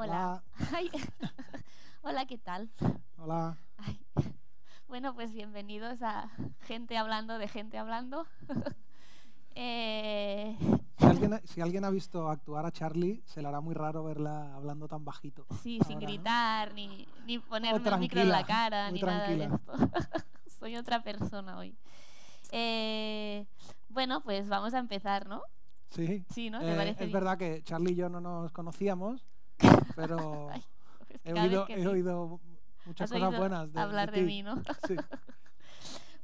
Hola. Ay. Hola, ¿qué tal? Hola. Ay. Bueno, pues bienvenidos a Gente Hablando de Gente Hablando. Eh, Si alguien ha visto actuar a Charlie, se le hará muy raro verla hablando tan bajito. Sí, sin ahora, ¿no? gritar, ni ponerme el micro en la Tranquila, cara, muy ni nada de tranquila. esto. Soy otra persona hoy. Bueno, pues vamos a empezar, ¿no? Sí. Sí, ¿no? ¿Te parece Es bien? verdad que Charlie y yo no nos conocíamos, pero Ay, es que he cada vez oído, que he oído muchas has cosas oído buenas de hablar de ti. mí, ¿no? Sí.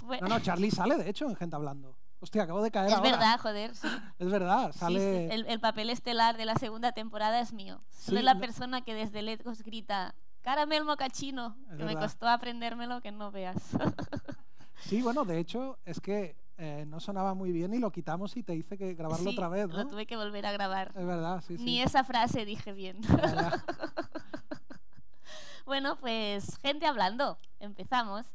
Bueno, No, Charlie sale, de hecho, en Gente Hablando. Hostia, acabo de caer es ahora. verdad, joder, sí. Es verdad, Sí, sí, sale... el papel estelar de la segunda temporada es mío. Soy Sí, la persona que desde lejos grita caramel mocachino, es que me verdad. costó aprendérmelo que no veas. Sí, bueno, de hecho, es que no sonaba muy bien y lo quitamos y te hice que grabarlo Sí, otra vez, lo ¿no? tuve que volver a grabar. Es verdad, sí, Ni sí. esa frase dije bien. Ya, ya. Bueno, pues gente hablando. Empezamos.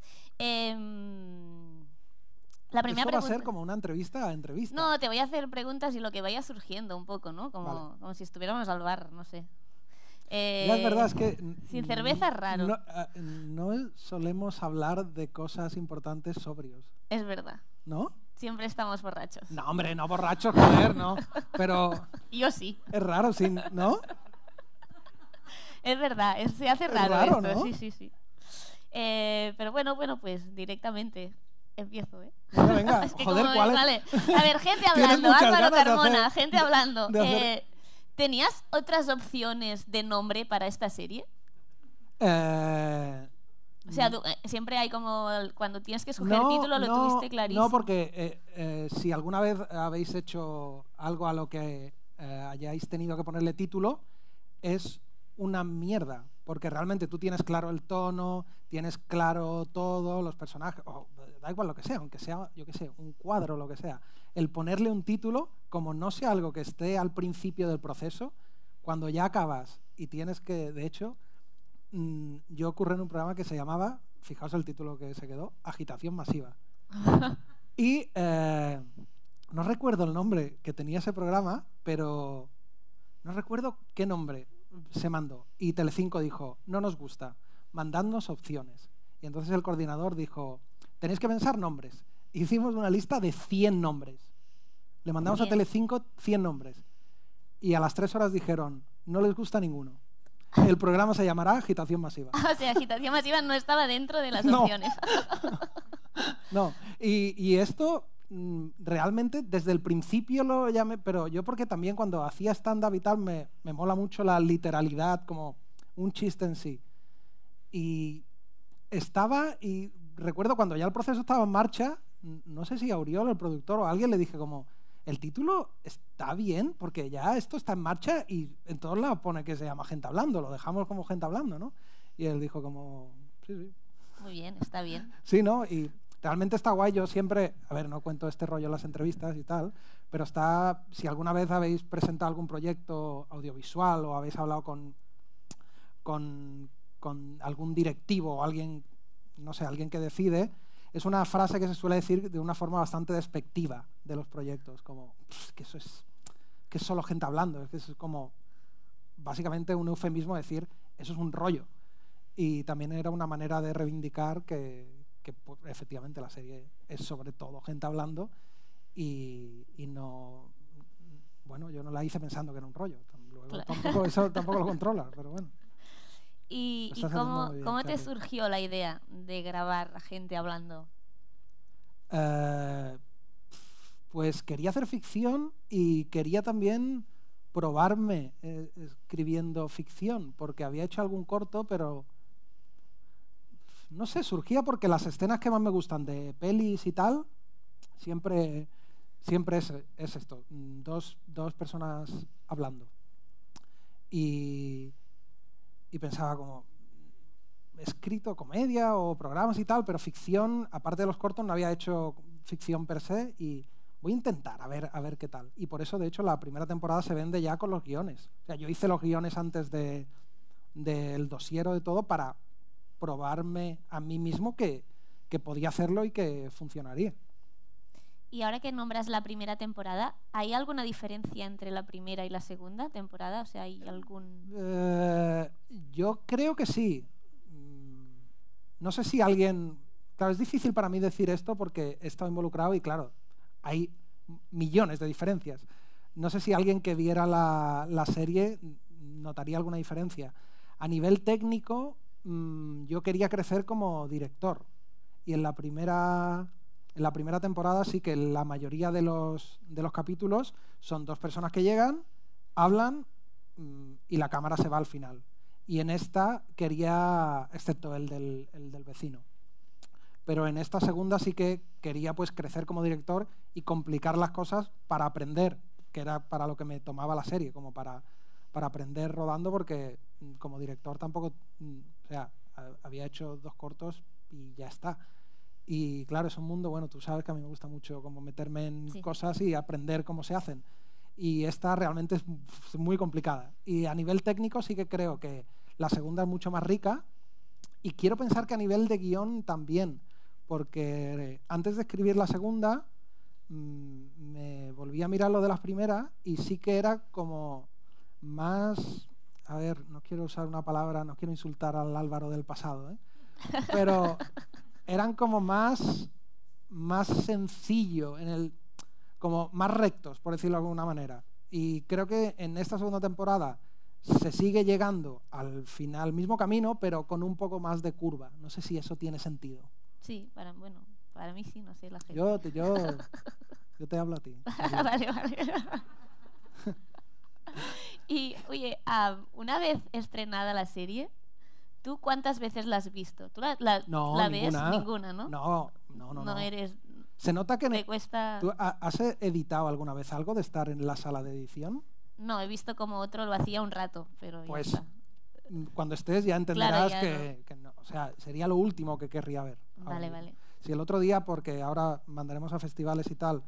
La primera Esto va a ser pregunta... como una entrevista a entrevista. No, te voy a hacer preguntas y lo que vaya surgiendo un poco, ¿no? Vale. Como si estuviéramos al bar, no sé. Ya es verdad, es que Sin cerveza es raro. no solemos hablar de cosas importantes sobrios, Es verdad. ¿no? Siempre estamos borrachos. No, hombre, no borrachos, joder, no. Pero Yo sí. es raro, sí, ¿no? Es verdad, se hace Es raro, raro, esto, ¿no? sí, sí, sí. Pero bueno, pues directamente empiezo, ¿eh? Bueno, venga, Es que joder, como, ¿cuál es? vale. A ver, gente Tienes hablando, muchas Álvaro ganas de Carmona, hacer- gente hablando. de hacer- ¿Tenías otras opciones de nombre para esta serie? Eh, O sea, siempre hay como, cuando tienes que escoger título, lo tuviste clarísimo. No, porque si alguna vez habéis hecho algo a lo que hayáis tenido que ponerle título, es una mierda, porque realmente tú tienes claro el tono, tienes claro todo, los personajes, da igual lo que sea, aunque sea, yo qué sé, un cuadro, lo que sea. El ponerle un título, como no sea algo que esté al principio del proceso, cuando ya acabas y tienes que, de hecho, yo ocurrí en un programa que se llamaba, fijaos el título que se quedó, Agitación Masiva. Y no recuerdo el nombre que tenía ese programa, pero no recuerdo qué nombre se mandó. Y Telecinco dijo, no nos gusta, mandadnos opciones. Y entonces el coordinador dijo, tenéis que pensar nombres. Hicimos una lista de 100 nombres. Le mandamos a Telecinco 100 nombres. Y a las 3 horas dijeron, no les gusta ninguno. El programa se llamará Agitación Masiva. O sea, agitación masiva no estaba dentro de las No. opciones. No, y esto realmente desde el principio lo llamé, pero yo porque también cuando hacía stand-up y tal me mola mucho la literalidad, como un chiste en sí. Y recuerdo cuando ya el proceso estaba en marcha, no sé si a Oriol, el productor, o a alguien le dije como, el título está bien, porque ya esto está en marcha y en todos lados pone que se llama Gente Hablando, lo dejamos como Gente Hablando, ¿no? Y él dijo como, sí, sí. Muy bien, está bien. Sí, ¿no? Y realmente está guay. Yo siempre, a ver, no cuento este rollo en las entrevistas y tal, pero está, si alguna vez habéis presentado algún proyecto audiovisual o habéis hablado con algún directivo o alguien, no sé, alguien que decide, es una frase que se suele decir de una forma bastante despectiva de los proyectos, como, que eso es, que es solo gente hablando, es que es como, básicamente un eufemismo decir, eso es un rollo. Y también era una manera de reivindicar que pues, efectivamente la serie es sobre todo gente hablando y no... Bueno, yo no la hice pensando que era un rollo. Luego Claro. eso tampoco lo controlas, pero bueno. ¿Y cómo te surgió la idea de grabar a gente hablando? Pues quería hacer ficción y quería también probarme escribiendo ficción, porque había hecho algún corto, pero no sé, surgía porque las escenas que más me gustan de pelis y tal, siempre es esto, dos personas hablando. Y pensaba como, he escrito comedia o programas y tal, pero ficción, aparte de los cortos, no había hecho ficción per se y voy a intentar a ver qué tal. Y por eso, de hecho, la primera temporada se vende ya con los guiones. O sea, yo hice los guiones antes del dosiero de todo para probarme a mí mismo que podía hacerlo y que funcionaría. Y ahora que nombras la primera temporada, ¿hay alguna diferencia entre la primera y la segunda temporada? O sea, ¿hay algún...? Yo creo que sí. No sé si alguien... Claro, es difícil para mí decir esto porque he estado involucrado y, claro, hay millones de diferencias. No sé si alguien que viera la serie notaría alguna diferencia. A nivel técnico, yo quería crecer como director. Y en la primera temporada sí que la mayoría de los capítulos son dos personas que llegan, hablan y la cámara se va al final. Y en esta quería, excepto el del vecino, pero en esta segunda sí que quería pues crecer como director y complicar las cosas para aprender, que era para lo que me tomaba la serie, como para aprender rodando, porque como director tampoco, o sea, había hecho 2 cortos y ya está. Y claro, es un mundo, bueno, tú sabes que a mí me gusta mucho como meterme en cosas y aprender cómo se hacen. Y esta realmente es muy complicada. Y a nivel técnico sí que creo que la segunda es mucho más rica, y quiero pensar que a nivel de guión también, porque antes de escribir la segunda me volví a mirar lo de las primeras y sí que era como más... A ver, no quiero usar una palabra, no quiero insultar al Álvaro del pasado, pero eran como más sencillo, como más rectos, por decirlo de alguna manera. Y creo que en esta segunda temporada se sigue llegando al final, mismo camino, pero con un poco más de curva. No sé si eso tiene sentido. Sí, para mí sí, no sé la gente. Yo te hablo a ti. Vale. Y, oye, una vez estrenada la serie, ¿tú cuántas veces la has visto? ¿Tú la ves? Ninguna, ¿no? No. Eres... Se nota que... ¿Te cuesta...? ¿Tú has editado alguna vez algo de estar en la sala de edición? No, he visto como otro lo hacía un rato, pero pues ya está. Cuando estés ya entenderás claro, que no. O sea, sería lo último que querría ver. Vale. Si el otro día, porque ahora mandaremos a festivales y tal,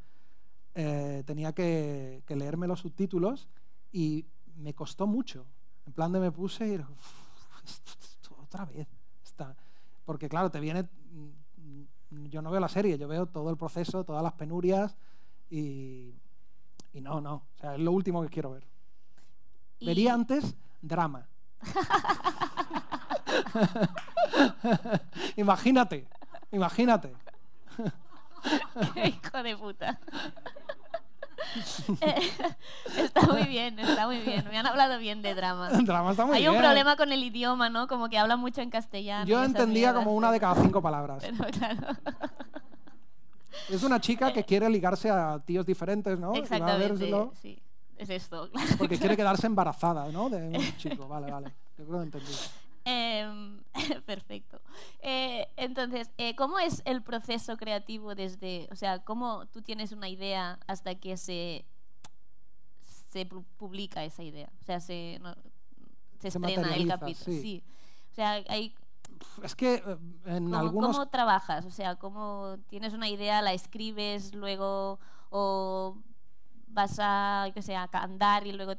tenía que leerme los subtítulos y me costó mucho. En plan me puse y otra vez. Porque claro, te viene... Yo no veo la serie, yo veo todo el proceso, todas las penurias y no. O sea, es lo último que quiero ver. Vería antes drama. Imagínate. Qué hijo de puta. Está muy bien. Me han hablado bien de drama. Drama está muy Hay bien. un problema con el idioma, ¿no? Como que habla mucho en castellano. Yo entendía como una de cada 5 palabras. Pero claro. Es una chica que quiere ligarse a tíos diferentes, ¿no? Exactamente, sí. Es esto. Porque quiere quedarse embarazada, ¿no? De un chico. Vale. Yo creo que entendí. Perfecto. Entonces, ¿cómo es el proceso creativo desde, o sea, cómo tú tienes una idea hasta que se publica esa idea? O sea, se estrena el capítulo. Sí. O sea, hay... Es que ¿Cómo trabajas? O sea, ¿cómo tienes una idea, la escribes, luego o vas a andar y luego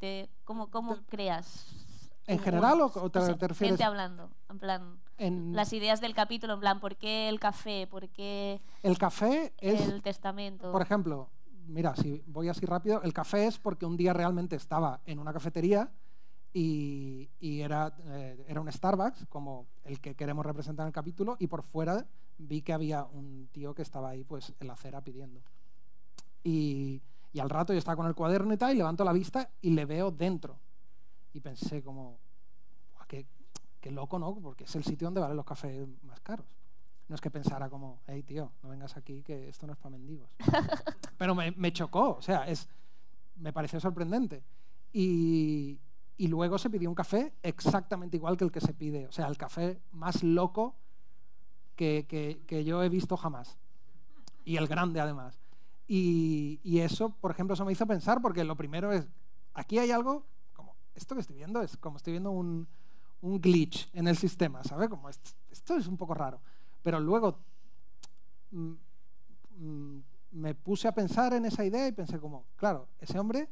¿Cómo creas? ¿En general o te refieres? Gente hablando, en plan, las ideas del capítulo, en plan, ¿por qué el café? ¿Por qué el café es el testamento? Por ejemplo, mira, si voy así rápido, el café es porque un día realmente estaba en una cafetería y era un Starbucks, como el que queremos representar en el capítulo, y por fuera vi que había un tío que estaba ahí pues en la acera pidiendo. Y al rato yo estaba con el cuaderno y tal, y levanto la vista y le veo dentro. Y pensé como, qué loco, ¿no? Porque es el sitio donde valen los cafés más caros. No es que pensara como, hey, tío, no vengas aquí, que esto no es para mendigos. Pero me chocó, o sea, me pareció sorprendente. Y luego se pidió un café exactamente igual que el que se pide. O sea, el café más loco que yo he visto jamás. Y el grande, además. Y eso, por ejemplo, eso me hizo pensar, porque lo primero es, aquí hay algo... Esto que estoy viendo es como estoy viendo un glitch en el sistema, ¿sabes? Como esto es un poco raro. Pero luego me puse a pensar en esa idea y pensé como, claro, ese hombre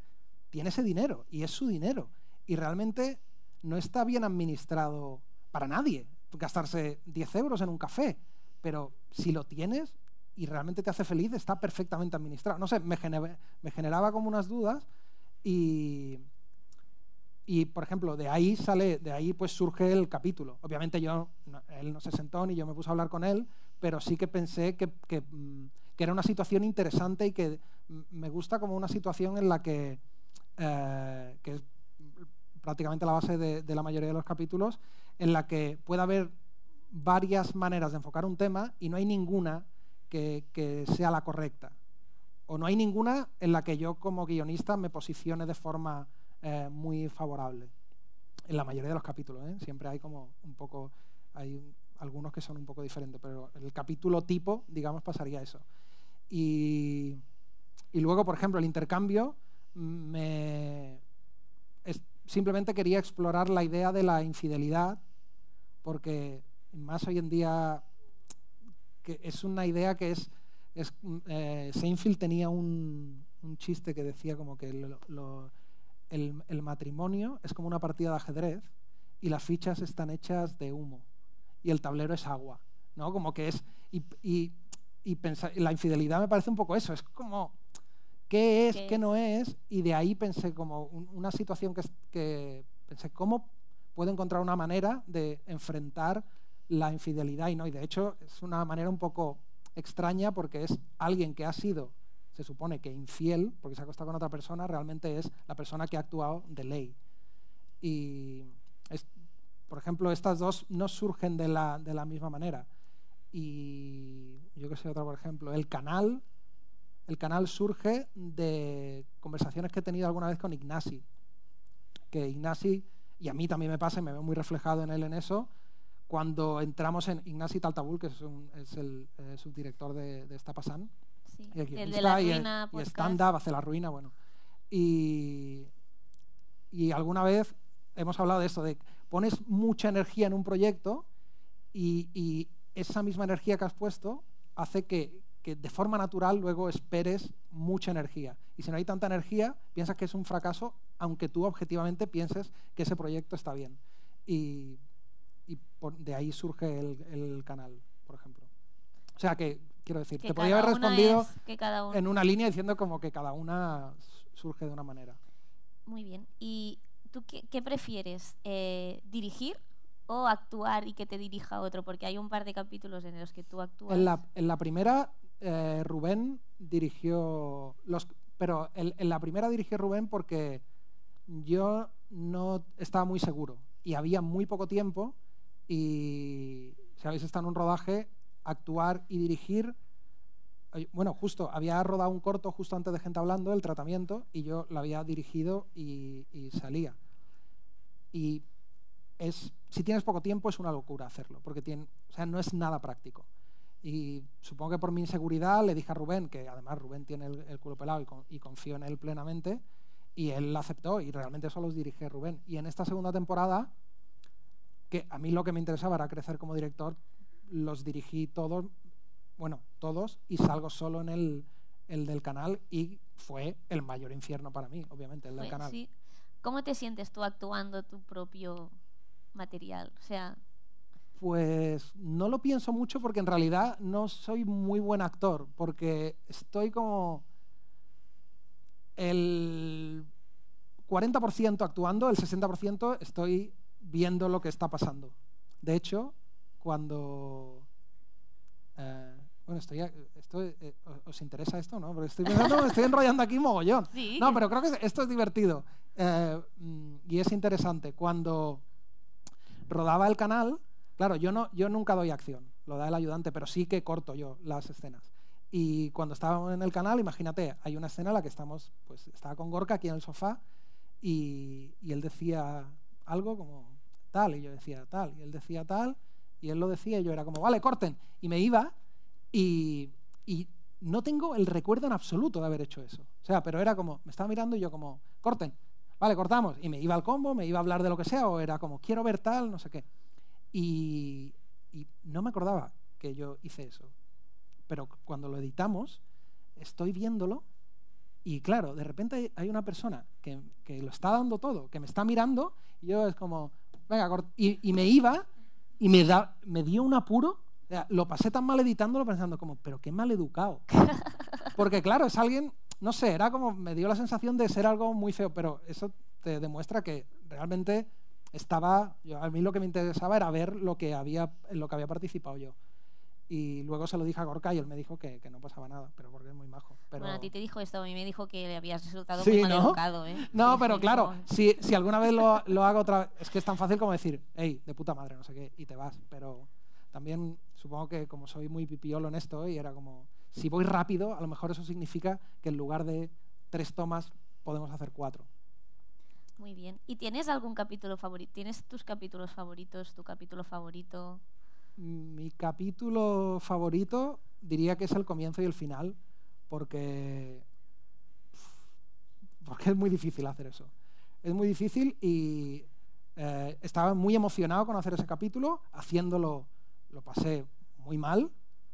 tiene ese dinero y es su dinero. Y realmente no está bien administrado para nadie gastarse 10 euros en un café. Pero si lo tienes, y realmente te hace feliz, está perfectamente administrado. No sé, me generaba como unas dudas y, por ejemplo, de ahí pues surge el capítulo. Obviamente él no se sentó ni yo me puse a hablar con él, pero sí que pensé que era una situación interesante y que me gusta como una situación en la que es prácticamente la base de la mayoría de los capítulos, en la que puede haber varias maneras de enfocar un tema y no hay ninguna que sea la correcta. O no hay ninguna en la que yo como guionista me posicione de forma muy favorable. En la mayoría de los capítulos, siempre hay como un poco, hay algunos que son un poco diferentes, pero el capítulo tipo, digamos, pasaría eso. Y luego, por ejemplo, el intercambio, simplemente quería explorar la idea de la infidelidad, porque más hoy en día que es una idea que Seinfeld tenía un chiste que decía como que el matrimonio es como una partida de ajedrez y las fichas están hechas de humo y el tablero es agua, ¿no? Como que es y pensar, la infidelidad me parece un poco eso, es como qué es, qué no es, y de ahí pensé como una situación que pensé cómo puedo encontrar una manera de enfrentar la infidelidad y de hecho es una manera un poco extraña porque es alguien que ha sido, se supone que infiel, porque se ha acostado con otra persona, realmente es la persona que ha actuado de ley. Y, por ejemplo, estas dos no surgen de la misma manera. Y yo que sé, otra, por ejemplo, el canal surge de conversaciones que he tenido alguna vez con Ignasi. Que Ignasi, y a mí también me pasa, y me veo muy reflejado en él en eso, cuando entramos en Ignasi Taltabul, que es el subdirector de Está Passant, sí, y el de La Ruina, y stand-up, hace La Ruina, bueno. Y alguna vez hemos hablado de esto, de pones mucha energía en un proyecto y esa misma energía que has puesto hace que de forma natural luego esperes mucha energía. Y si no hay tanta energía, piensas que es un fracaso, aunque tú objetivamente pienses que ese proyecto está bien. Y de ahí surge el canal, por ejemplo. O sea que, quiero decir, te podría haber respondido en una línea diciendo como que cada una surge de una manera. Muy bien. ¿Y tú qué prefieres? ¿Dirigir o actuar y que te dirija otro? Porque hay un par de capítulos en los que tú actúas. En la primera, Rubén dirigió pero en la primera dirigió Rubén porque yo no estaba muy seguro y había muy poco tiempo y si habéis estado en un rodaje, actuar y dirigir, bueno, justo había rodado un corto justo antes de Gente Hablando, El Tratamiento, y yo lo había dirigido y salía. Y si tienes poco tiempo es una locura hacerlo, porque no es nada práctico. Y supongo que por mi inseguridad le dije a Rubén, que además Rubén tiene el culo pelado y confío en él plenamente, y él aceptó y realmente solo los dirige Rubén. Y en esta segunda temporada, que a mí lo que me interesaba era crecer como director, los dirigí todos, y salgo solo en el del canal y fue el mayor infierno para mí, obviamente, el del canal. Sí. ¿Cómo te sientes tú actuando tu propio material? O sea... Pues no lo pienso mucho porque en realidad no soy muy buen actor, porque estoy como el 40% actuando, el 60% estoy viendo lo que está pasando. De hecho, cuando... ¿os interesa esto, no? Porque estoy pensando, me estoy enrollando aquí mogollón. Sí. No, pero creo que esto es divertido. Y es interesante. Cuando rodaba el canal, claro, yo nunca doy acción, lo da el ayudante, pero sí que corto yo las escenas. Y cuando estábamos en el canal, imagínate, hay una escena en la que estaba con Gorka aquí en el sofá y él decía algo como tal, y yo decía tal, y él decía tal, y él lo decía y yo era como, vale, corten. Y me iba y no tengo el recuerdo en absoluto de haber hecho eso. O sea, pero era como, me estaba mirando y yo como, corten, vale, cortamos. Y me iba al combo, me iba a hablar de lo que sea, o era como, quiero ver tal, no sé qué. Y no me acordaba que yo hice eso. Pero cuando lo editamos, estoy viéndolo y claro, de repente hay una persona que lo está dando todo, que me está mirando, y yo es como, venga, y me iba y me dio un apuro, Lo pasé tan mal editándolo pensando como, pero qué mal educado. Porque claro, es alguien, no sé, era como, me dio la sensación de ser algo muy feo, pero eso te demuestra que realmente a mí lo que me interesaba era ver en lo que había participado yo. Y luego se lo dije a Gorka y él me dijo que no pasaba nada, pero porque es muy majo. Pero... Bueno, a ti te dijo esto, a mí me dijo que le habías resultado sí, muy mal ¿no? educado, ¿eh? No, Sí, pero claro, dijo... si alguna vez lo hago otra vez, es que es tan fácil como decir, hey, de puta madre, no sé qué, y te vas. Pero también supongo que como soy muy pipiolo en esto, y era como, si voy rápido, a lo mejor eso significa que en lugar de 3 tomas podemos hacer 4. Muy bien. ¿Y tienes algún capítulo favorito? ¿Tienes tus capítulos favoritos, tu capítulo favorito? Mi capítulo favorito diría que es el comienzo y el final, porque es muy difícil hacer eso. Es muy difícil y estaba muy emocionado con hacer ese capítulo. Haciéndolo lo pasé muy mal,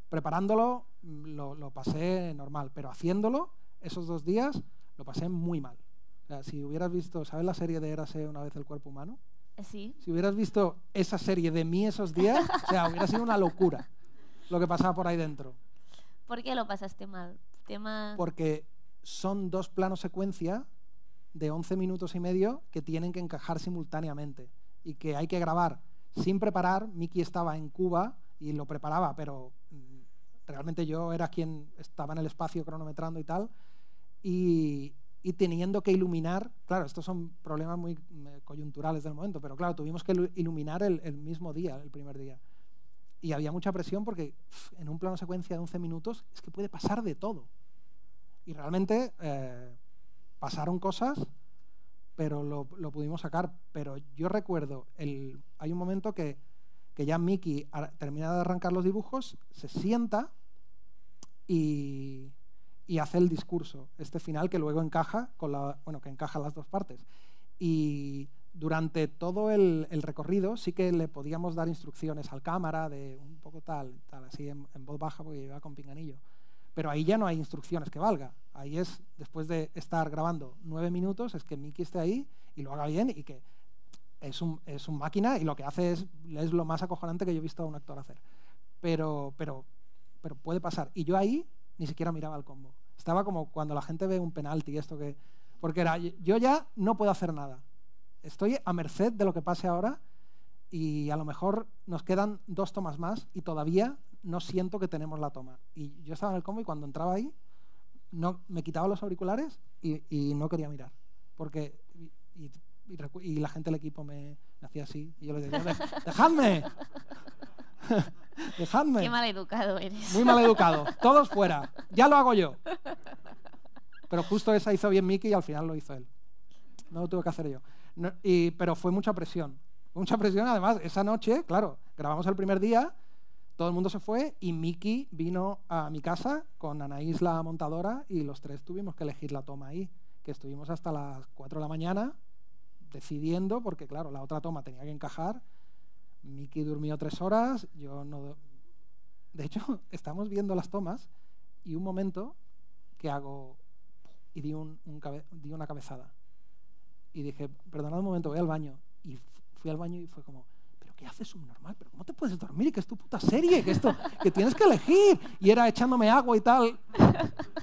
preparándolo lo pasé normal, pero haciéndolo esos 2 días lo pasé muy mal. O sea, si hubieras visto, ¿sabes la serie de Érase una vez el cuerpo humano? Sí. Si hubieras visto esa serie de mí esos días, o sea, hubiera sido una locura lo que pasaba por ahí dentro. ¿Por qué lo pasaste mal? Porque son 2 planos secuencia de 11 minutos y medio que tienen que encajar simultáneamente y que hay que grabar sin preparar. Miki estaba en Cuba y lo preparaba, pero realmente yo era quien estaba en el espacio cronometrando y tal, y teniendo que iluminar, claro, estos son problemas muy coyunturales del momento, pero claro, tuvimos que iluminar el mismo día, el primer día. Y había mucha presión porque en un plano secuencia de 11 minutos es que puede pasar de todo. Y realmente pasaron cosas, pero lo pudimos sacar. Pero yo recuerdo, hay un momento que ya Miki termina de arrancar los dibujos, se sienta y hace el discurso, este final que luego encaja que encaja las 2 partes. Y durante todo el recorrido sí que le podíamos dar instrucciones al cámara de un poco tal así en voz baja porque iba con pinganillo. Pero ahí ya no hay instrucciones que valga. Ahí es, después de estar grabando 9 minutos, es que Miki esté ahí y lo haga bien y que es un máquina y lo que hace es lo más acojonante que yo he visto a un actor hacer. Pero puede pasar. Y yo ahí ni siquiera miraba el combo. Estaba como cuando la gente ve un penalti, porque era, yo ya no puedo hacer nada. Estoy a merced de lo que pase ahora y a lo mejor nos quedan 2 tomas más y todavía no siento que tenemos la toma. Y yo estaba en el combo y cuando entraba ahí me quitaba los auriculares y no quería mirar. Porque y la gente del equipo me hacía así y yo les decía, ¡dejadme! ¡Dejadme! Qué mal educado eres. Muy mal educado. Todos fuera. Ya lo hago yo. Pero justo esa hizo bien Miki y al final lo hizo él. No lo tuve que hacer yo. Pero fue mucha presión. Mucha presión, además, esa noche, claro, grabamos el primer día, todo el mundo se fue y Miki vino a mi casa con Anaís, la montadora, y los 3 tuvimos que elegir la toma ahí, que estuvimos hasta las 4 de la mañana decidiendo, porque claro, la otra toma tenía que encajar. Miki durmió 3 horas, yo no... De hecho, estamos viendo las tomas y un momento que hago y di una cabezada. Y dije, perdonad un momento, voy al baño. Y fui al baño y fue como, ¿pero qué haces subnormal? ¿Pero cómo te puedes dormir? Que es tu puta serie, que tienes que elegir. Y era echándome agua y tal.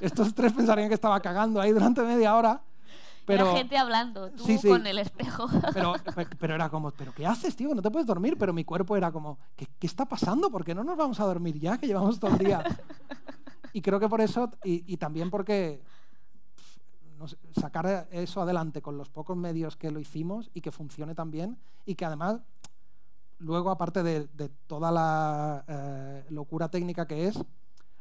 Estos 3 pensarían que estaba cagando ahí durante media hora. Pero, era gente hablando, tú sí. con el espejo. Pero era como, ¿pero qué haces, tío? No te puedes dormir. Pero mi cuerpo era como, ¿qué está pasando? ¿Por qué no nos vamos a dormir ya? Que llevamos todo el día. Y creo que por eso, y también porque no sé, sacar eso adelante con los pocos medios que lo hicimos y que funcione tan bien, y que además, luego, aparte de toda la locura técnica que es,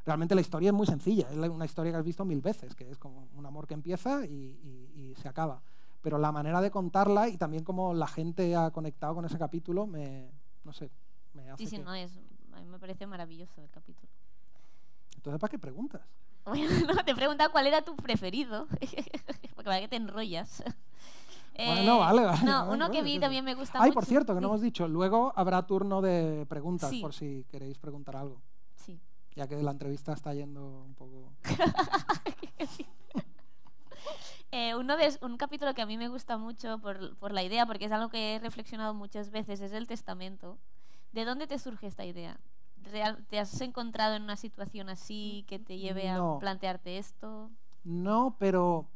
realmente la historia es muy sencilla, es una historia que has visto 1000 veces, que es como un amor que empieza y se acaba. Pero la manera de contarla y también como la gente ha conectado con ese capítulo, me hace Sí, no, a mí me parece maravilloso el capítulo. Entonces, ¿para qué preguntas? Bueno, no, te preguntaba cuál era tu preferido, porque para que te enrollas. Bueno, vale. No, uno que vi también me gusta mucho. mucho. Por cierto, que no hemos dicho, luego habrá turno de preguntas, sí. por si queréis preguntar algo. Sí. Ya que la entrevista está yendo un poco... un capítulo que a mí me gusta mucho por la idea, porque es algo que he reflexionado muchas veces, es el testamento. ¿De dónde te surge esta idea? ¿Te has encontrado en una situación así que te lleve a plantearte esto? No, pero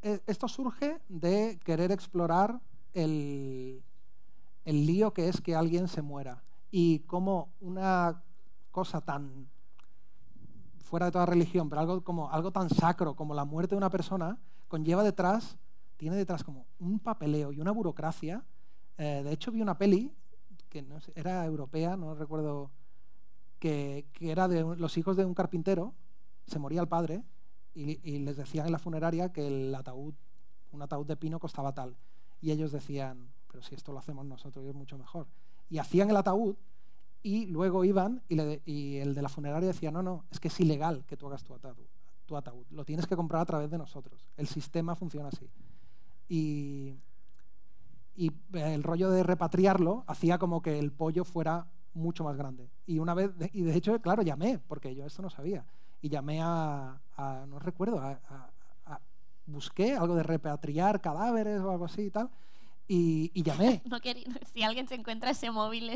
esto surge de querer explorar el lío que es que alguien se muera y cómo una cosa tan fuera de toda religión, pero algo tan sacro como la muerte de una persona tiene detrás como un papeleo y una burocracia. De hecho, vi una peli que no sé, era europea, no recuerdo, que era de los hijos de un carpintero, se moría el padre y les decían en la funeraria que un ataúd de pino costaba tal. Y ellos decían, pero si esto lo hacemos nosotros es mucho mejor. Y hacían el ataúd y luego iban y el de la funeraria decía, no, es que es ilegal que tú hagas tu ataúd. Lo tienes que comprar a través de nosotros. El sistema funciona así. Y el rollo de repatriarlo hacía como que el pollo fuera mucho más grande. Y de hecho, claro, llamé, porque yo esto no sabía. Y llamé no recuerdo, busqué algo de repatriar cadáveres o algo así y tal. Y llamé. Si alguien se encuentra ese automóvil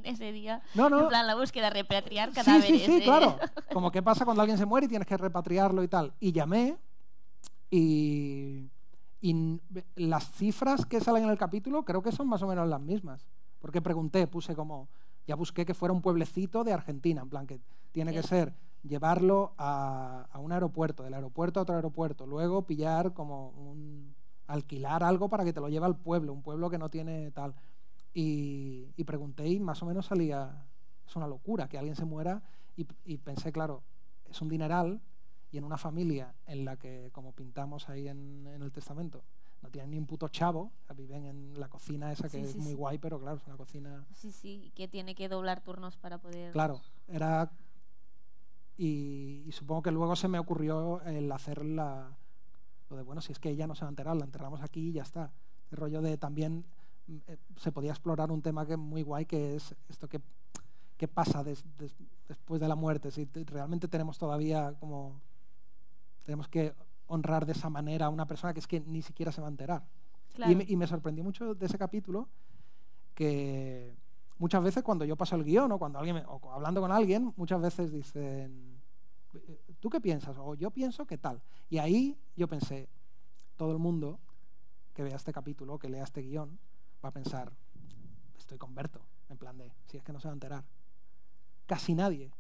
ese día, no. En plan la búsqueda, repatriar cadáveres. Sí, claro. Como qué pasa cuando alguien se muere y tienes que repatriarlo y tal. Y llamé y las cifras que salen en el capítulo creo que son más o menos las mismas. Porque ya busqué que fuera un pueblecito de Argentina, en plan que tiene que ser llevarlo a un aeropuerto, del aeropuerto a otro aeropuerto, luego pillar alquilar algo para que te lo lleve al pueblo, un pueblo que no tiene tal. Y pregunté y más o menos salía, es una locura que alguien se muera y pensé, claro, es un dineral y en una familia en la que, como pintamos ahí en el testamento, no tienen ni un puto chavo, o sea, viven en la cocina esa que es muy guay, pero claro, es una cocina... Sí, que tiene que doblar turnos para poder... Claro, era... Y supongo que luego se me ocurrió el hacer lo de, bueno, si es que ella no se va a enterar, la enterramos aquí y ya está. El rollo de también se podía explorar un tema que es muy guay, que es esto que pasa después de la muerte. Si realmente tenemos que honrar de esa manera a una persona que es que ni siquiera se va a enterar. Claro. Y me sorprendió mucho de ese capítulo que muchas veces cuando yo paso el guión o hablando con alguien, muchas veces dicen, ¿tú qué piensas? O yo pienso que tal. Y ahí yo pensé, todo el mundo que vea este capítulo, que lea este guión, va a pensar, estoy con Berto, en plan de, si es que no se va a enterar. Casi nadie.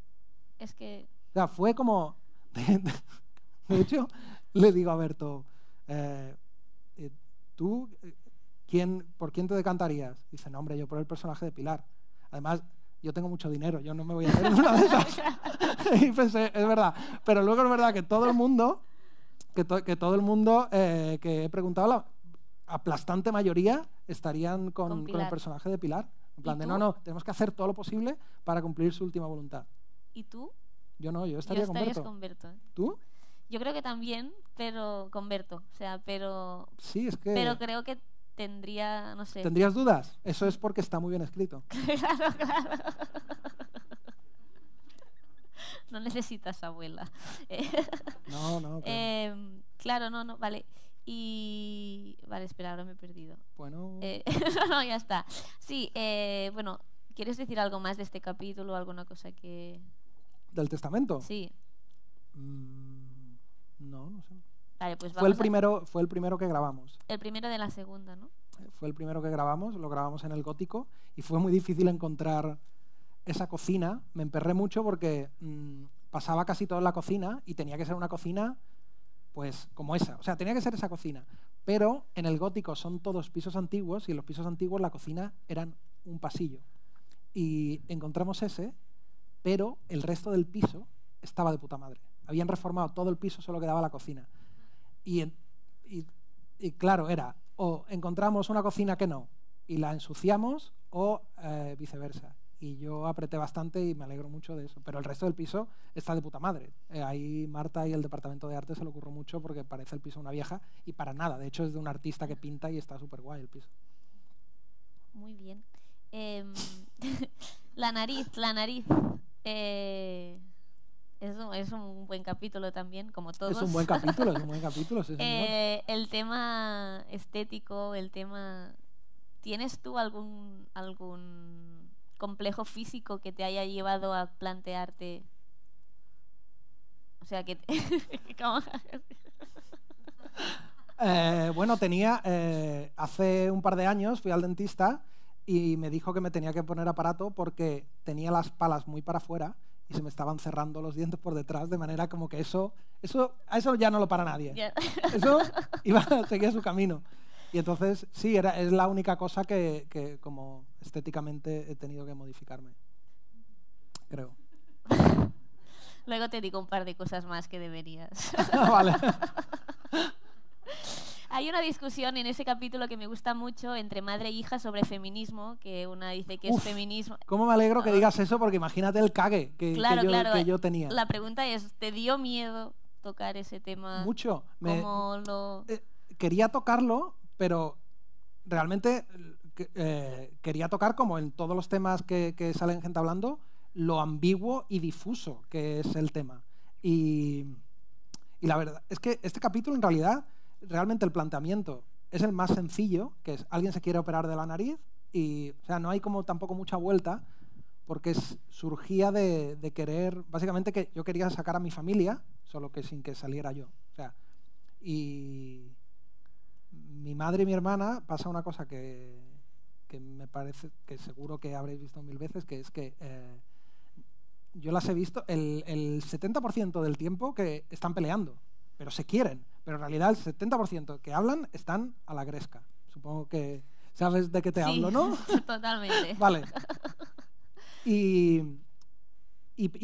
Es que... O sea, fue como... De hecho, le digo a Berto, ¿tú por quién te decantarías? Dice, no, hombre, yo por el personaje de Pilar. Además, yo tengo mucho dinero, yo no me voy a hacer una de esas. Y pensé, es verdad. Pero luego es verdad que todo el mundo, que he preguntado, la aplastante mayoría estarían con el personaje de Pilar. En plan de, no, tenemos que hacer todo lo posible para cumplir su última voluntad. ¿Y tú? Yo no, yo estaría con Berto. ¿Tú? Yo creo que también, pero con Berto. O sea, pero... Sí, es que... Pero creo que tendría, no sé... ¿Tendrías dudas? Eso es porque está muy bien escrito. Claro. No necesitas abuela. No. Claro, no, vale. Vale, espera, ahora me he perdido. Bueno... no, ya está. Sí, bueno, ¿quieres decir algo más de este capítulo? ¿Alguna cosa que...? ¿Del testamento? Sí. No sé. Vale, pues fue el primero que grabamos. El primero de la segunda, ¿no? Fue el primero que grabamos, lo grabamos en el Gótico y fue muy difícil encontrar esa cocina. Me emperré mucho porque pasaba casi todo en la cocina y tenía que ser una cocina pues como esa. O sea, tenía que ser esa cocina. Pero en el Gótico son todos pisos antiguos y en los pisos antiguos la cocina eran un pasillo. Y encontramos ese, pero el resto del piso estaba de puta madre. Habían reformado todo el piso, solo quedaba la cocina. Y claro, era o encontramos una cocina que no y la ensuciamos o viceversa. Y yo apreté bastante y me alegro mucho de eso. Pero el resto del piso está de puta madre. Ahí Marta y el departamento de arte se le ocurrió mucho porque parece el piso una vieja y para nada. De hecho es de un artista que pinta y está súper guay el piso. Muy bien. La nariz. Es un buen capítulo también, como todos. Es un buen capítulo, sí, señor. El tema estético, ¿tienes tú algún complejo físico que te haya llevado a plantearte? O sea, que... ¿Cómo? Bueno, hace un par de años fui al dentista y me dijo que me tenía que poner aparato porque tenía las palas muy para afuera y se me estaban cerrando los dientes por detrás, de manera como que a eso ya no lo para nadie. Ya. Eso iba a seguir su camino. Y entonces, sí, es la única cosa que como estéticamente he tenido que modificarme, creo. Luego te digo un par de cosas más que deberías. Vale. Hay una discusión en ese capítulo que me gusta mucho entre madre e hija sobre feminismo, que una dice que es feminismo... ¿Cómo me alegro que digas eso? Porque imagínate el cague que yo tenía. La pregunta es, ¿te dio miedo tocar ese tema? Mucho. ¿Cómo quería tocarlo, pero realmente quería tocar, como en todos los temas que salen gente hablando, lo ambiguo y difuso que es el tema. Y la verdad es que este capítulo, en realidad, realmente el planteamiento es el más sencillo, que es alguien se quiere operar de la nariz y, o sea, no hay como tampoco mucha vuelta, porque surgía de querer, básicamente, que yo quería sacar a mi familia, solo que sin que saliera yo. O sea, y mi madre y mi hermana pasa una cosa que me parece que seguro que habréis visto 1000 veces, que es que yo las he visto el 70% del tiempo que están peleando, pero se quieren. Pero en realidad el 70% que hablan están a la gresca. Supongo que sabes de qué te hablo, ¿no? Totalmente. Vale. Y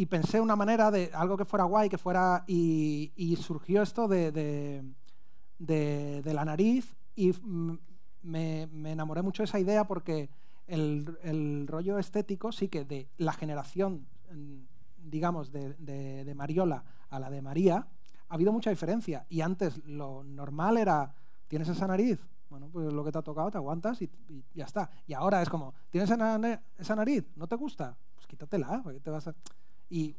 pensé una manera de algo que fuera guay, que fuera... Y surgió esto de la nariz y me enamoré mucho de esa idea porque el rollo estético sí que de la generación, digamos, de Mariola a la de María, ha habido mucha diferencia. Y antes lo normal era, ¿tienes esa nariz? Bueno, pues lo que te ha tocado, te aguantas y ya está. Y ahora es como, ¿tienes esa nariz? ¿No te gusta? Pues quítatela, porque te vas a... Y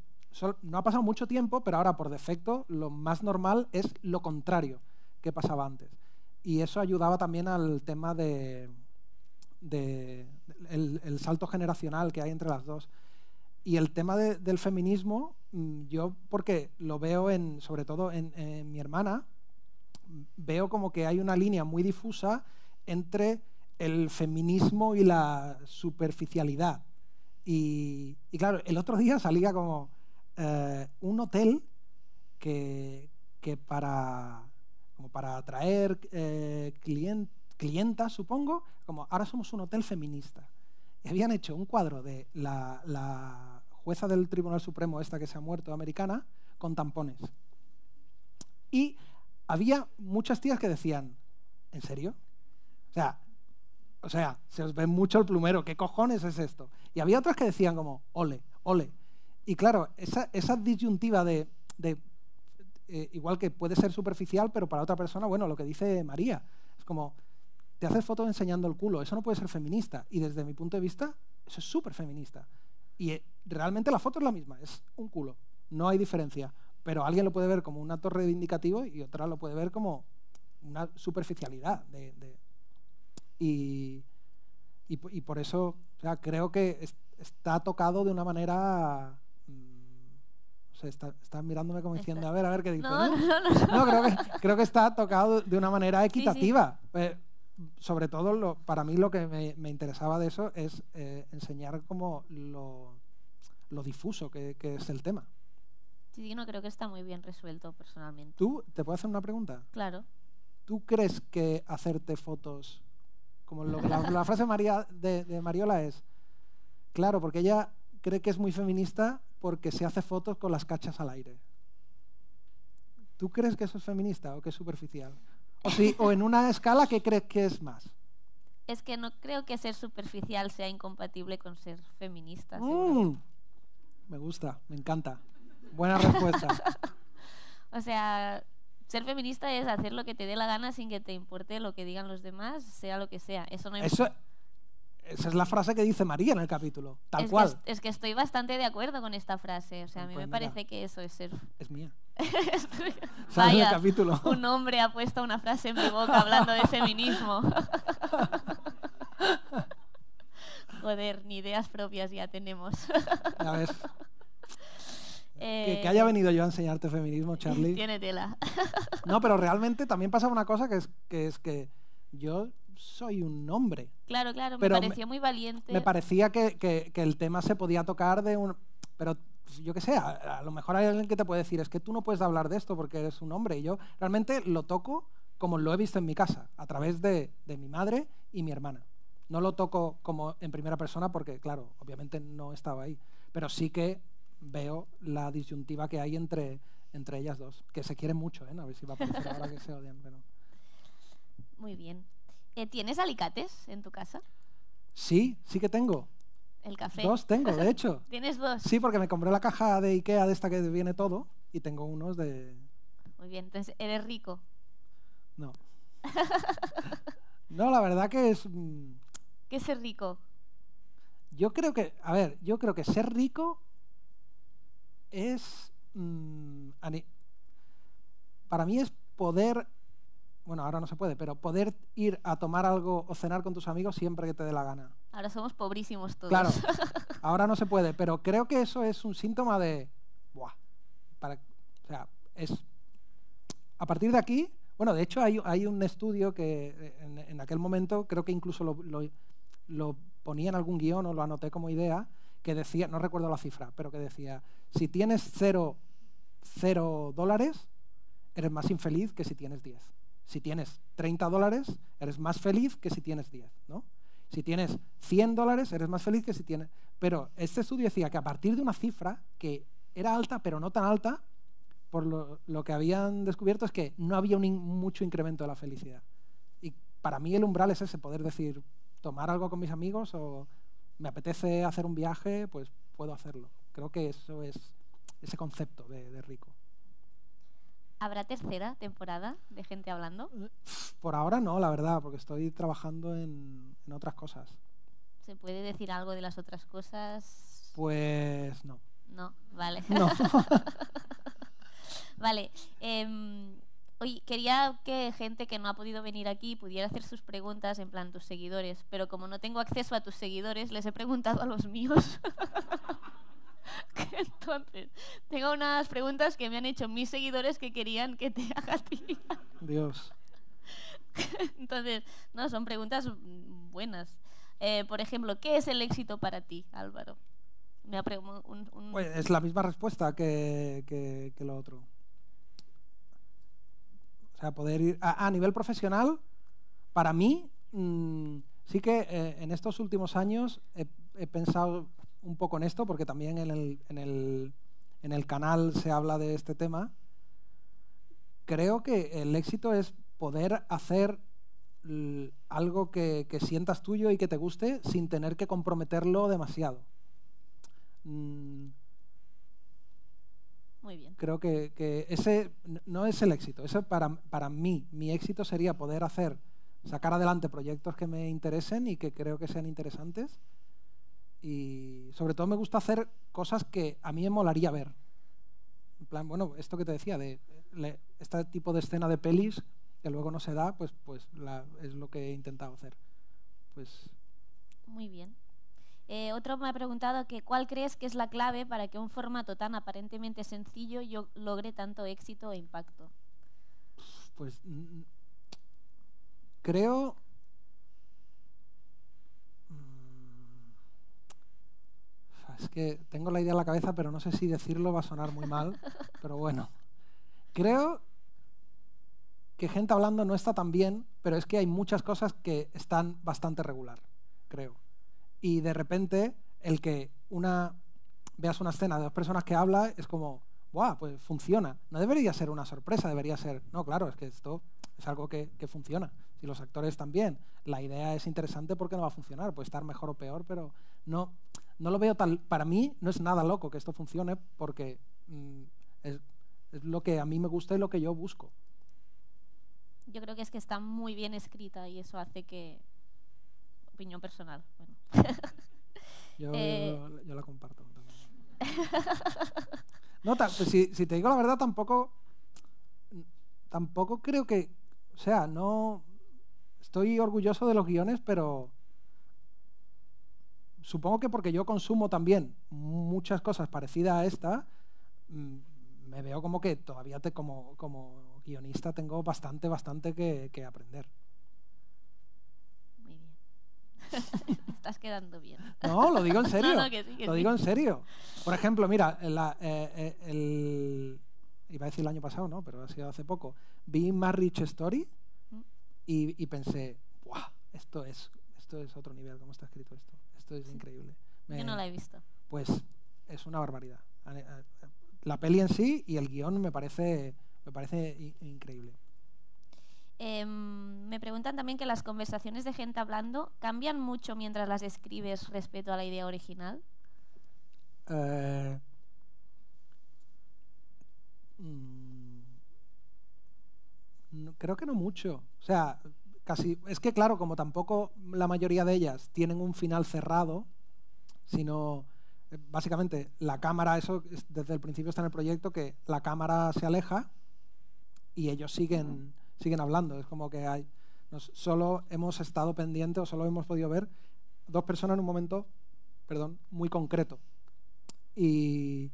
no ha pasado mucho tiempo, pero ahora por defecto lo más normal es lo contrario que pasaba antes. Y eso ayudaba también al tema el salto generacional que hay entre las dos. Y el tema del feminismo, yo porque lo veo sobre todo en mi hermana, veo como que hay una línea muy difusa entre el feminismo y la superficialidad. Y claro, el otro día salía como un hotel que para atraer clientas, supongo, como ahora somos un hotel feminista. Y habían hecho un cuadro de la jueza del Tribunal Supremo, esta que se ha muerto, americana, con tampones. Y había muchas tías que decían, ¿en serio? O sea, se os ve mucho el plumero, ¿qué cojones es esto? Y había otras que decían como, ole, ole. Y claro, esa disyuntiva de igual que puede ser superficial, pero para otra persona, bueno, lo que dice María, es como, te haces fotos enseñando el culo, eso no puede ser feminista. Y desde mi punto de vista, eso es súper feminista. Y realmente la foto es la misma, es un culo, no hay diferencia. Pero alguien lo puede ver como un acto reivindicativo y otra lo puede ver como una superficialidad. Y por eso, o sea, creo que está tocado de una manera... O sea, está mirándome como diciendo, a ver qué dice. No, creo que está tocado de una manera equitativa. Sí. Sobre todo, para mí lo que me interesaba de eso es enseñar como lo difuso que es el tema. Sí, no, creo que está muy bien resuelto personalmente. ¿Tú te puedo hacer una pregunta? Claro. ¿Tú crees que hacerte fotos, como la frase de Mariola es, claro, porque ella cree que es muy feminista porque se hace fotos con las cachas al aire? ¿Tú crees que eso es feminista o que es superficial? O en una escala, ¿qué crees que es más? Es que no creo que ser superficial sea incompatible con ser feminista. Me gusta, me encanta. Buena respuesta. O sea, ser feminista es hacer lo que te dé la gana sin que te importe lo que digan los demás, sea lo que sea. Esa es la frase que dice María en el capítulo, tal cual. Es que estoy bastante de acuerdo con esta frase. O sea, a mí me parece que eso es ser... Es mía. Vaya, el capítulo. Un hombre ha puesto una frase en mi boca hablando de feminismo. Joder. Joder, ni ideas propias ya tenemos. Ya ves. Que haya venido yo a enseñarte feminismo, Charlie. Tiene tela. No, pero realmente también pasa una cosa que es que yo soy un hombre. Claro, Pero me pareció muy valiente. Me parecía que el tema se podía tocar de un... Pero yo qué sé, a lo mejor hay alguien que te puede decir, es que tú no puedes hablar de esto porque eres un hombre. Y yo realmente lo toco como lo he visto en mi casa, a través de mi madre y mi hermana. No lo toco como en primera persona porque, claro, obviamente no estaba ahí. Pero sí que veo la disyuntiva que hay entre ellas dos, que se quieren mucho, ¿eh? A ver si va a parecer ahora que se odian, pero... Muy bien. ¿Tienes alicates en tu casa? Sí que tengo. ¿El café? 2 tengo, de hecho. ¿Tienes 2? Sí, porque me compré la caja de Ikea de esta que viene todo y tengo unos de... Muy bien, entonces eres rico. No. No, la verdad que es... ¿Qué es ser rico? Yo creo que ser rico es... para mí es poder... Bueno, ahora no se puede, pero poder ir a tomar algo o cenar con tus amigos siempre que te dé la gana. Ahora somos pobrísimos todos. Claro, ahora no se puede, pero creo que eso es un síntoma de... Buah, o sea, es... A partir de aquí... Bueno, de hecho hay un estudio que en aquel momento creo que incluso lo ponía en algún guión o lo anoté como idea, que decía, no recuerdo la cifra, pero que decía, si tienes 0 dólares, eres más infeliz que si tienes 10. Si tienes 30 dólares, eres más feliz que si tienes 10, ¿no? Si tienes 100 dólares, eres más feliz que si tienes... Pero este estudio decía que a partir de una cifra que era alta, pero no tan alta, por lo que habían descubierto es que no había mucho incremento de la felicidad. Y para mí el umbral es ese, poder decir, tomar algo con mis amigos o me apetece hacer un viaje, pues puedo hacerlo. Creo que eso es ese concepto de rico. ¿Habrá tercera temporada de Gente Hablando? Por ahora no, la verdad, porque estoy trabajando en otras cosas. ¿Se puede decir algo de las otras cosas? Pues no. No, vale. No. Vale. Oye, quería que gente que no ha podido venir aquí pudiera hacer sus preguntas, en plan tus seguidores, pero como no tengo acceso a tus seguidores, les he preguntado a los míos. Entonces, tengo unas preguntas que me han hecho mis seguidores que querían que te haga a ti. Dios. Entonces, no, son preguntas buenas. Por ejemplo, ¿qué es el éxito para ti, Álvaro? Pues es la misma respuesta que lo otro. O sea, poder ir... A nivel profesional, para mí, sí que en estos últimos años he pensado un poco en esto, porque también en el canal se habla de este tema. Creo que el éxito es poder hacer algo que sientas tuyo y que te guste sin tener que comprometerlo demasiado. Muy bien. Creo que ese no es el éxito. Ese para mí, mi éxito sería poder sacar adelante proyectos que me interesen y que creo que sean interesantes. Y sobre todo me gusta hacer cosas que a mí me molaría ver. En plan, bueno, esto que te decía, este tipo de escena de pelis que luego no se da, pues es lo que he intentado hacer. Pues... Muy bien. Otro me ha preguntado que ¿cuál crees que es la clave para que un formato tan aparentemente sencillo logre tanto éxito e impacto? Pues creo... Es que tengo la idea en la cabeza, pero no sé si decirlo va a sonar muy mal, pero bueno. Creo que Gente Hablando no está tan bien, pero es que hay muchas cosas que están bastante regular, creo. Y de repente, el que veas una escena de 2 personas que hablan es como, ¡guau! Pues funciona. No debería ser una sorpresa, debería ser, no, claro, es que esto es algo que funciona. Si los actores también, la idea es interesante, ¿por qué no va a funcionar? Puede estar mejor o peor, pero no lo veo tal. Para mí no es nada loco que esto funcione porque es lo que a mí me gusta y lo que yo busco. Yo creo que es que está muy bien escrita y eso hace que... Opinión personal. Bueno. Yo la comparto también. No, pues si te digo la verdad, tampoco creo que... O sea, no... Estoy orgulloso de los guiones, pero supongo que porque yo consumo también muchas cosas parecidas a esta, me veo como que todavía como guionista tengo bastante que aprender. Muy bien. Estás quedando bien. No, lo digo en serio. No, que sí, que lo sí. digo en serio. Por ejemplo, mira, iba a decir el año pasado, no, pero ha sido hace poco. Vi Marriage Story y pensé, ¡buah! Esto es otro nivel, cómo está escrito esto. Esto es increíble. Yo no la he visto. Pues es una barbaridad. La peli en sí y el guión me parece increíble. Me preguntan también que las conversaciones de gente hablando cambian mucho mientras las escribes respecto a la idea original. Creo que no mucho. O sea, casi. Es que claro, como tampoco la mayoría de ellas tienen un final cerrado, sino básicamente la cámara, eso desde el principio está en el proyecto, que la cámara se aleja y ellos siguen hablando. Es como que solo hemos estado pendientes o solo hemos podido ver dos personas en un momento, muy concreto. Y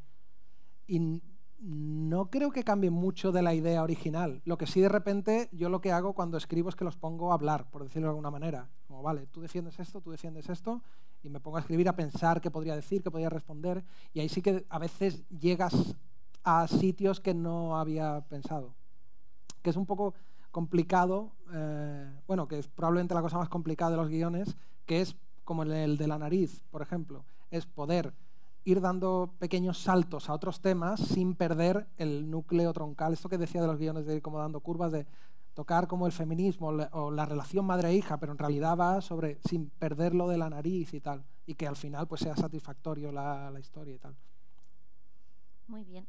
no creo que cambie mucho de la idea original. Lo que sí, de repente, yo lo que hago cuando escribo es que los pongo a hablar, por decirlo de alguna manera. Como, vale, tú defiendes esto, y me pongo a escribir, a pensar qué podría decir, qué podría responder, y ahí sí que a veces llegas a sitios que no había pensado. Que es un poco complicado, que es probablemente la cosa más complicada de los guiones, que es como el de la nariz, por ejemplo, es poder ir dando pequeños saltos a otros temas sin perder el núcleo troncal. Esto que decía de los guiones, de ir como dando curvas, de tocar como el feminismo o la relación madre-hija, pero en realidad va sobre sin perder lo de la nariz y tal, y que al final pues sea satisfactorio la historia y tal. Muy bien.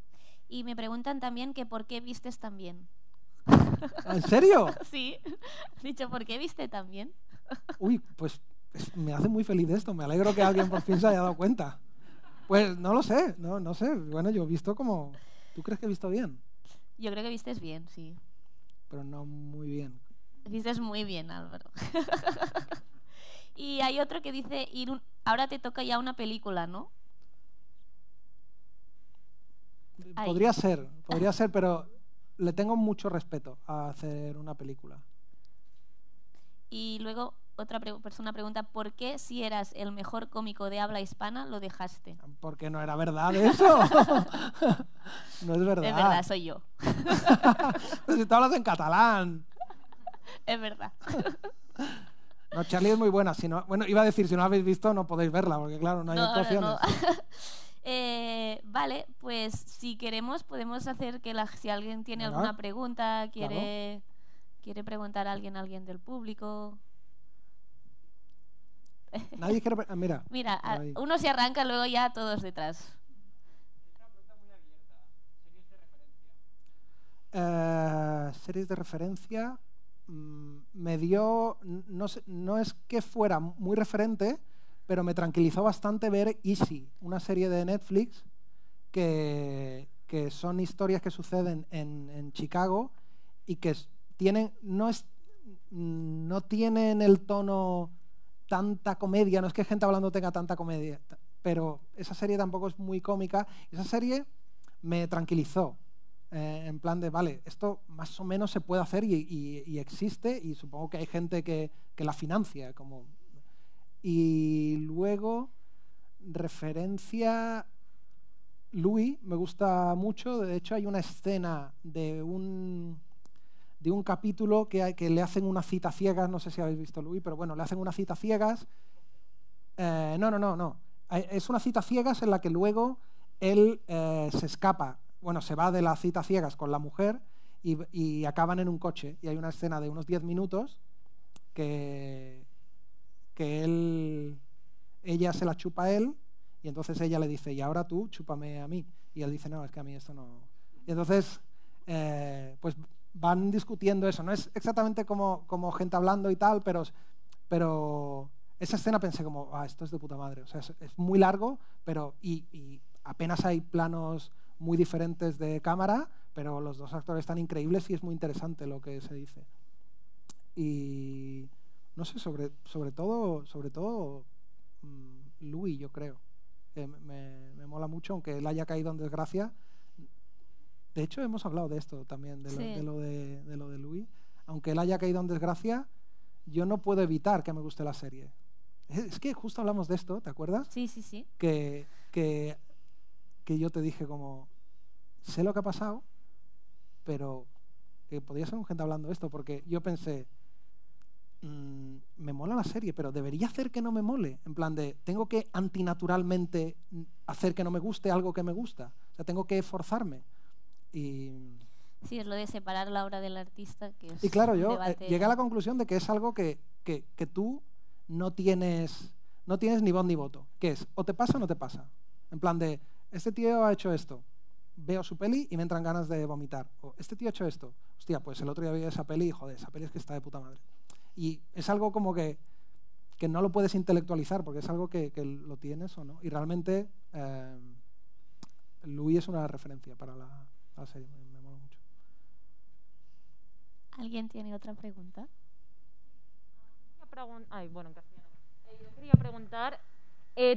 Y me preguntan también que por qué vistes tan bien. ¿En serio? Sí. He dicho, ¿por qué viste tan bien? Uy, pues me hace muy feliz esto. Me alegro que alguien por fin se haya dado cuenta. Pues no lo sé, no sé. Bueno, yo he visto como... ¿Tú crees que he visto bien? Yo creo que vistes bien, sí. Pero no muy bien. Vistes muy bien, Álvaro. Y hay otro que dice, ahora te toca ya una película, ¿no? Podría ser, pero le tengo mucho respeto a hacer una película. Y luego otra persona pregunta, ¿por qué si eras el mejor cómico de habla hispana lo dejaste? Porque no era verdad eso. No es verdad. Es verdad, soy yo. Pero si tú hablas en catalán. Es verdad. No, Charlie es muy buena. Bueno, iba a decir, si no la habéis visto no podéis verla, porque claro, no hay actuaciones. Vale, pues si queremos podemos hacer que si alguien tiene alguna pregunta, quiere preguntar a alguien del público. Nadie quiere... Mira, uno se arranca, luego ya todos detrás. Es una pregunta muy abierta. ¿Series de referencia? Series de referencia me dio... No es que fuera muy referente, pero me tranquilizó bastante ver Easy, una serie de Netflix que son historias que suceden en Chicago y que no tienen el tono tanta comedia, no es que gente hablando tenga tanta comedia, pero esa serie tampoco es muy cómica. Esa serie me tranquilizó, en plan de, vale, esto más o menos se puede hacer y existe, y supongo que hay gente que la financia. Y luego, referencia, Louis, me gusta mucho. De hecho, hay una escena de un capítulo que le hacen una cita ciegas, no sé si habéis visto Louis, pero bueno, le hacen una cita ciegas. No. Es una cita ciegas en la que luego él se escapa, se va de la cita ciegas con la mujer y acaban en un coche. Y hay una escena de unos 10 minutos que ella se la chupa a él, y entonces ella le dice, y ahora tú, chúpame a mí. Y él dice, no, es que a mí esto no... Y entonces, pues van discutiendo eso. No es exactamente como gente hablando y tal, pero esa escena pensé como, esto es de puta madre. O sea, es muy largo, pero y apenas hay planos muy diferentes de cámara, pero los dos actores están increíbles y es muy interesante lo que se dice. Y no sé, sobre todo Louis, yo creo. Que me mola mucho, aunque él haya caído en desgracia. De hecho, hemos hablado de esto también, de lo de Louis. Aunque él haya caído en desgracia, yo no puedo evitar que me guste la serie. Es que justo hablamos de esto, ¿te acuerdas? Sí, sí, sí. Que yo te dije como, sé lo que ha pasado, pero que podía ser un gente hablando de esto, porque yo pensé, me mola la serie, pero debería hacer que no me mole. En plan de, tengo que antinaturalmente hacer que no me guste algo que me gusta. O sea, tengo que forzarme. Y... Sí, es lo de separar la obra del artista. Que es y claro, yo debate... llegué a la conclusión de que es algo que tú no tienes ni voz ni voto. Que es, o te pasa o no te pasa. En plan de, este tío ha hecho esto. Veo su peli y me entran ganas de vomitar. O este tío ha hecho esto. Hostia, pues el otro día vi esa peli y joder, esa peli es que está de puta madre. Y es algo como que no lo puedes intelectualizar porque es algo que lo tienes o no. Y realmente Louis es una referencia para la serie. Me mola mucho. ¿Alguien tiene otra pregunta? Yo quería preguntar,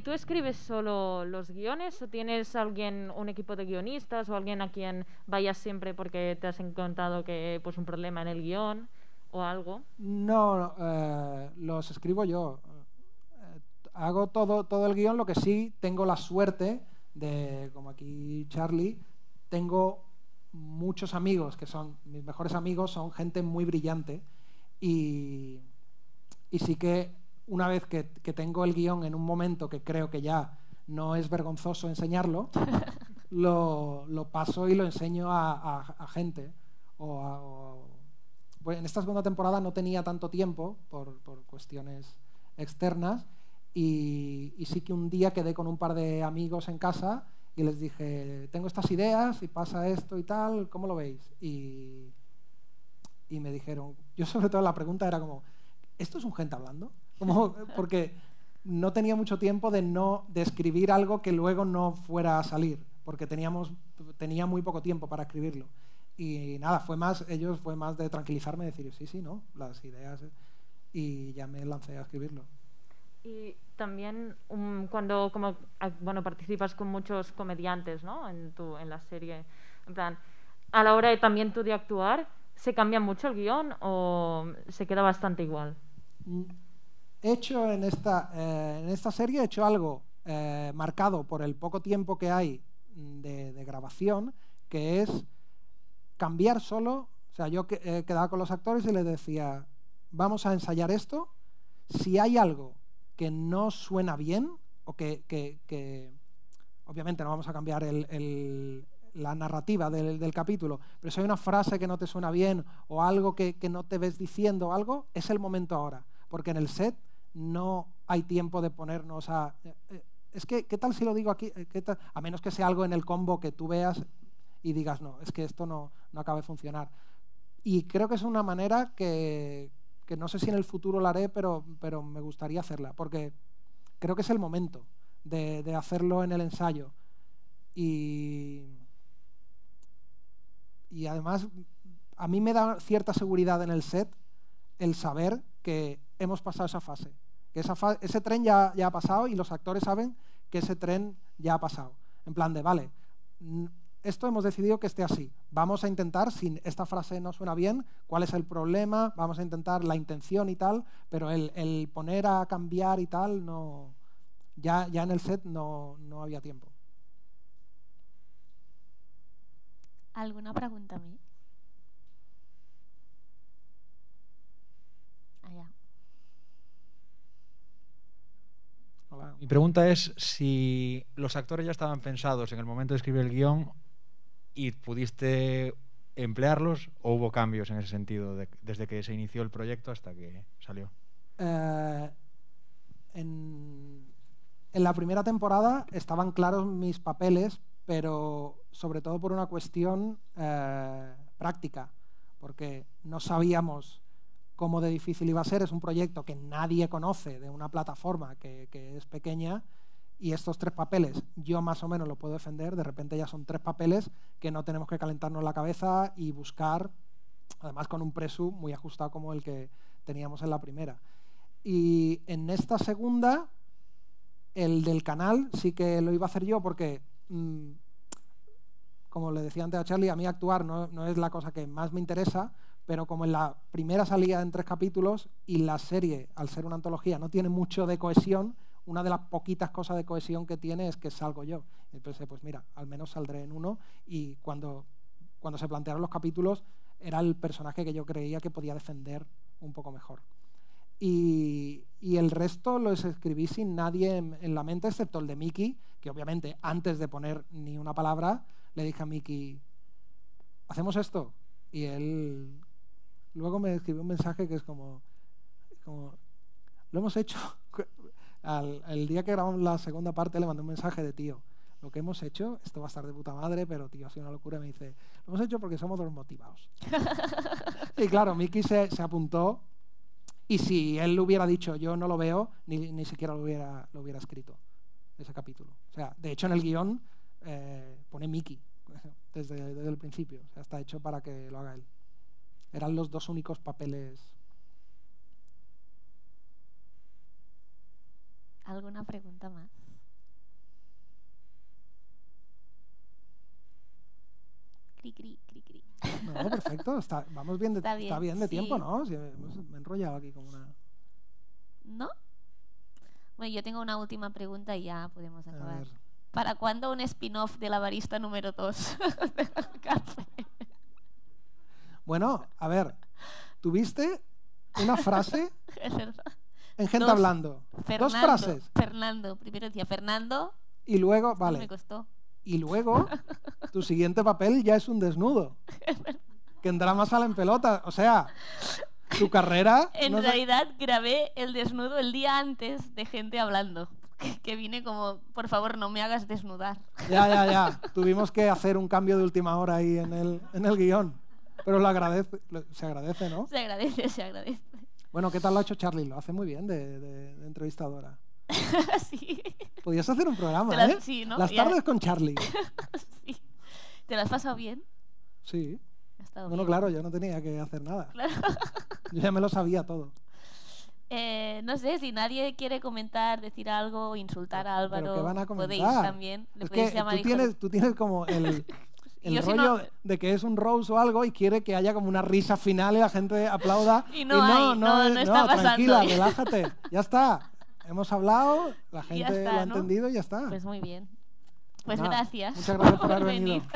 ¿tú escribes solo los guiones o tienes un equipo de guionistas o alguien a quien vayas siempre porque te has encontrado que pues un problema en el guión o algo? No, los escribo yo. Hago todo el guión, lo que sí tengo la suerte de, como aquí Charlie, tengo muchos amigos que son mis mejores amigos, son gente muy brillante y sí que una vez que tengo el guión en un momento que creo que ya no es vergonzoso enseñarlo, lo paso y lo enseño a gente. Bueno, en esta segunda temporada no tenía tanto tiempo por cuestiones externas y sí que un día quedé con un par de amigos en casa y les dije, tengo estas ideas y pasa esto y tal, ¿cómo lo veis? Y me dijeron, yo sobre todo la pregunta era como, ¿esto es un gente hablando? Porque no tenía mucho tiempo de escribir algo que luego no fuera a salir, porque tenía muy poco tiempo para escribirlo. Y nada, fue más de tranquilizarme, decir, sí, no, las ideas, y ya me lancé a escribirlo. Y también cuando participas con muchos comediantes, ¿no? en la serie, en plan, a la hora de también tú de actuar, ¿se cambia mucho el guión o se queda bastante igual? En esta serie he hecho algo marcado por el poco tiempo que hay de grabación, que es cambiar solo. O sea, yo quedaba con los actores y les decía, vamos a ensayar esto, si hay algo que no suena bien o que obviamente no vamos a cambiar la narrativa del capítulo, pero si hay una frase que no te suena bien o algo que no te ves diciendo algo, es el momento ahora, porque en el set no hay tiempo de ponernos a... es que, ¿qué tal si lo digo aquí? A menos que sea algo en el combo que tú veas y digas, no, es que esto no acaba de funcionar. Y creo que es una manera que no sé si en el futuro la haré, pero me gustaría hacerla, porque creo que es el momento de hacerlo en el ensayo. Y además, a mí me da cierta seguridad en el set el saber que hemos pasado esa fase. Que ese tren ya ha pasado y los actores saben que ese tren ya ha pasado. En plan de, vale, esto hemos decidido que esté así. Vamos a intentar, si esta frase no suena bien, cuál es el problema, vamos a intentar la intención y tal, pero el poner a cambiar y tal, no, ya en el set no había tiempo. ¿Alguna pregunta a mí? Allá. Hola. Mi pregunta es si los actores ya estaban pensados en el momento de escribir el guión y pudiste emplearlos o hubo cambios en ese sentido desde que se inició el proyecto hasta que salió. En la primera temporada estaban claros mis papeles, pero sobre todo por una cuestión práctica, porque no sabíamos cómo de difícil iba a ser. Es un proyecto que nadie conoce, de una plataforma que es pequeña, y estos 3 papeles yo más o menos lo puedo defender. De repente ya son 3 papeles que no tenemos que calentarnos la cabeza y buscar, además con un presu muy ajustado como el que teníamos en la primera. Y en esta segunda El del canal sí que lo iba a hacer yo porque, como le decía antes a Charlie, a mí actuar no es la cosa que más me interesa, pero como en la primera salía en 3 capítulos y la serie, al ser una antología, no tiene mucho de cohesión, una de las poquitas cosas de cohesión que tiene es que salgo yo. Y pensé, pues mira, al menos saldré en uno, y cuando se plantearon los capítulos era el personaje que yo creía que podía defender un poco mejor. Y el resto los escribí sin nadie en la mente, excepto el de Mickey, que obviamente antes de poner ni una palabra le dije a Mickey, ¿hacemos esto? Y él luego me escribió un mensaje que es como lo hemos hecho. El día que grabamos la segunda parte le mandé un mensaje de tío, lo que hemos hecho, esto va a estar de puta madre, pero tío, ha sido una locura. Y me dice, lo hemos hecho porque somos dos motivados. Y claro, Mickey se apuntó, y si él hubiera dicho yo no lo veo, ni siquiera lo hubiera escrito, ese capítulo. O sea, de hecho en el guión pone Mickey desde el principio. O sea, está hecho para que lo haga él. Eran los 2 únicos papeles. ¿Alguna pregunta más? Cri, cri, cri, cri. No, perfecto. Vamos bien Está bien de sí. tiempo, ¿no? Sí, me he enrollado aquí como una... ¿No? Bueno, yo tengo una última pregunta y ya podemos A acabar. ver. ¿Para cuándo un spin-off de La Barista número 2? Bueno, a ver, tuviste una frase Es verdad. en Gente Dos. Hablando. Fernando, 2 frases. Fernando. Primero decía Fernando. Y luego, Me vale, costó. y luego tu siguiente papel ya es un desnudo. Que en drama sale en pelota. O sea, tu carrera... En no sé- realidad grabé el desnudo el día antes de Gente Hablando. Que vine como, por favor, no me hagas desnudar. Ya. Tuvimos que hacer un cambio de última hora ahí en el guión. Pero se agradece, ¿no? Se agradece, se agradece. Bueno, ¿qué tal lo ha hecho Charlie? Lo hace muy bien de entrevistadora. Sí. Podías hacer un programa, Te las- ¿eh? sí, ¿no? Las Ya. tardes con Charlie. Sí. ¿Te lo has pasado bien? Sí. Ha estado Bueno, bien. claro, yo no tenía que hacer nada. Claro. Yo ya me lo sabía todo. No sé, si nadie quiere comentar, decir algo, insultar a ¿Pero Álvaro, qué van a podéis comentar? también. Le Es podéis que llamar hijo de- tú tienes como el Yo si rollo no- de que es un roast o algo y quiere que haya como una risa final y la gente aplauda. Y no hay, no está pasando. Tranquila, relájate. Ya está. Hemos hablado, la Ya gente está, lo ha ¿no? entendido y ya está. Pues muy bien. Pues Nada, gracias. muchas gracias por haber venir. venido.